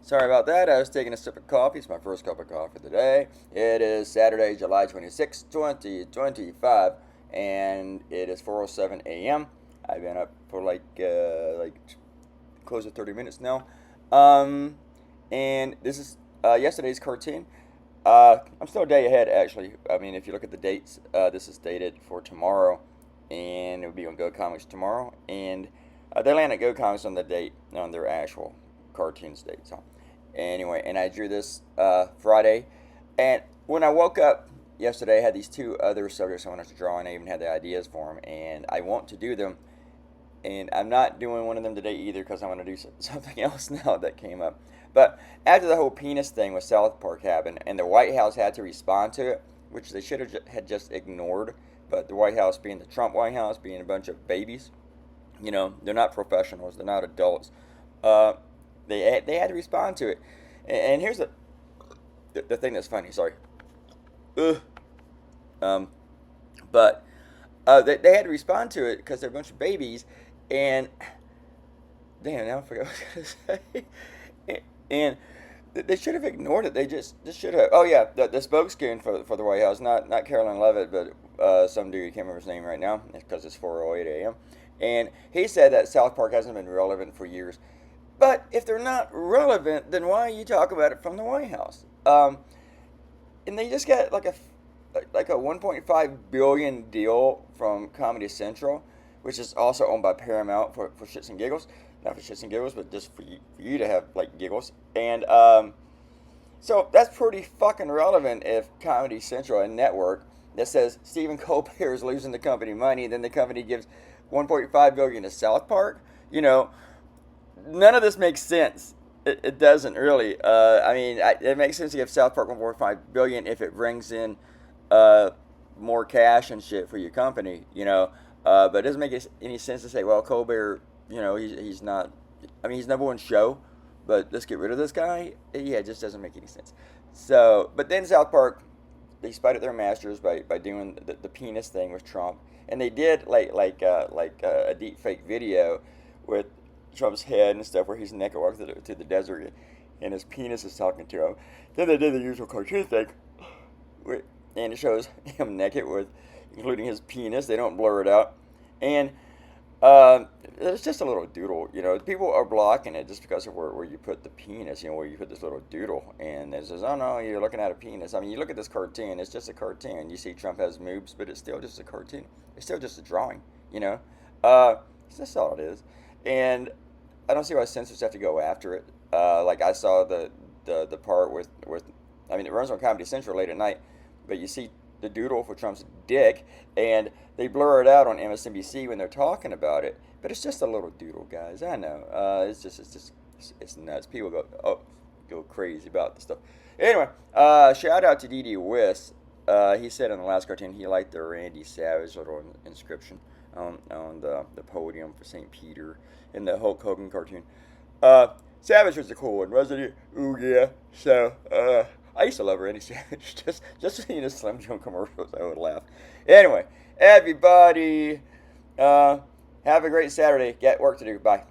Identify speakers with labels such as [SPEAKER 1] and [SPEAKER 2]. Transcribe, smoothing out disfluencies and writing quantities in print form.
[SPEAKER 1] Sorry about that. I was taking a sip of coffee. It's my first cup of coffee of the day. It is Saturday, July 26, 2025, and it is 4:07 a.m. I've been up for like close to 30 minutes now. Um, and this is yesterday's cartoon. I'm still a day ahead, actually. I mean, if you look at the dates, this is dated for tomorrow, and it will be on Go Comics tomorrow. And they land at Go Comics on the date on their actual cartoons date. So, anyway, and I drew this Friday, and when I woke up yesterday, I had these two other subjects I wanted to draw, and I even had the ideas for them, and I want to do them. And I'm not doing one of them today either because I want to do something else now that came up. But after the whole penis thing with South Park happened, and the White House had to respond to it, which they should have had just ignored. But the White House, being the Trump White House, being a bunch of babies, they're not professionals, they're not adults. Uh, they had to respond to it. And here's the thing that's funny. Sorry. Ugh. Um, but they had to respond to it because they're a bunch of babies, and damn, now I forgot what I was going to say. And they should have ignored it. They just should have. Oh yeah, the spokesman for the White House, not Carolyn Levitt, but some dude, I can't remember his name right now, because it's 4:08 a.m. And he said that South Park hasn't been relevant for years. But if they're not relevant, then why you talk about it from the White House? And they just got like a 1.5 billion deal from Comedy Central, which is also owned by Paramount for shits and giggles. Not for shits and giggles, but just for you to have like giggles. And so that's pretty fucking relevant if Comedy Central, a network that says Stephen Colbert is losing the company money, then the company gives 1.5 billion to South Park. None of this makes sense. It doesn't really. I mean, it makes sense to give South Park 1.5 billion if it brings in more cash and shit for your company, but it doesn't make any sense to say, well, Colbert, he's not. I mean, he's number one show, but let's get rid of this guy. Yeah, it just doesn't make any sense. So, but then South Park, they spited their masters by doing the penis thing with Trump, and they did a deep fake video with Trump's head and stuff where he's naked walking through the desert, and his penis is talking to him. Then they did the usual cartoon thing, and it shows him naked including his penis. They don't blur it out, and it's just a little doodle. People are blocking it just because of where you put the penis. Where you put this little doodle, and it says, "Oh no, you're looking at a penis." I mean, you look at this cartoon; it's just a cartoon. You see Trump has moves, but it's still just a cartoon. It's still just a drawing. That's all it is, and I don't see why censors have to go after it. Like I saw the part with I mean, it runs on Comedy Central late at night, but you see the doodle for Trump's dick, and they blur it out on MSNBC when they're talking about it. But it's just a little doodle, guys. I know. It's nuts. People go crazy about this stuff. Anyway, shout out to D.D. Wiss. He said in the last cartoon he liked the Randy Savage little inscription on the podium for St. Peter in the Hulk Hogan cartoon. Savage was a cool one, wasn't he? Ooh yeah. So I used to love Randy Savage. Just seeing his Slim Jim commercials, I would laugh. Anyway, everybody, have a great Saturday. Get work to do. Bye.